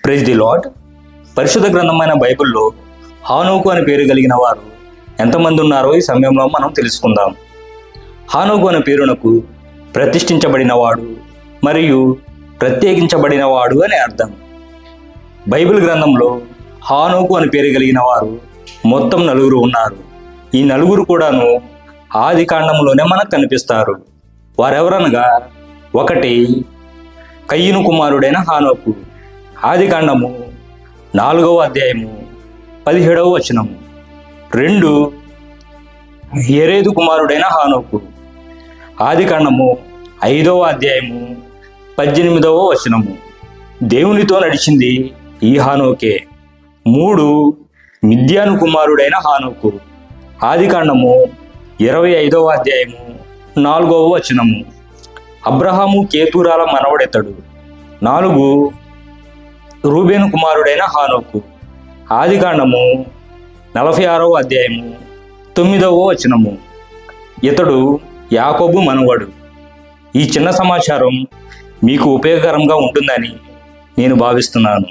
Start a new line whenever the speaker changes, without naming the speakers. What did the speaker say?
Praise the lord. పరిశుద్ధ గ్రంథమైన బైబిల్లో హానోకు అని పేరు కలిగిన వారు ఎంతమంది ఉన్నారో ఈ సమయంలో మనం తెలుసుకుందాం. హానోకు అనే పేరునకు ప్రతిష్ఠించబడినవాడు మరియు ప్రత్యేకించబడినవాడు అని అర్థం. బైబిల్ గ్రంథంలో హానోకు అని పేరు కలిగిన వారు మొత్తం 4 ఉన్నారు. ఈ 4 కూడాను ఆది కాండంలోనే మనకు కనిపిస్తారు. వారెవరనగా 1 కయ్యను కుమారుడైన హానోకు, ఆది కాండము 4వ అధ్యాయము 17వ వచనము. 2 యెరెదు కుమారుడైన హానోకు, ఆది కాండము 5వ అధ్యాయము 18వ వచనము. దేవునితో నడిచింది ఈ హానోకే. 3 మిద్యాను కుమారుడైన హానోకు, ఆది కాండము 25వ అధ్యాయము 4వ వచనము. అబ్రహాము కేతూరాల మనవడెతడు. 4 రూబేను కుమారుడైన హానోకు, ఆది కాండము 46వ అధ్యాయము 9వ వచనము. ఇతడు యాకోబు మనవడు. ఈ చిన్న సమాచారం మీకు ఉపయోగకరంగా ఉంటుందని నేను భావిస్తున్నాను.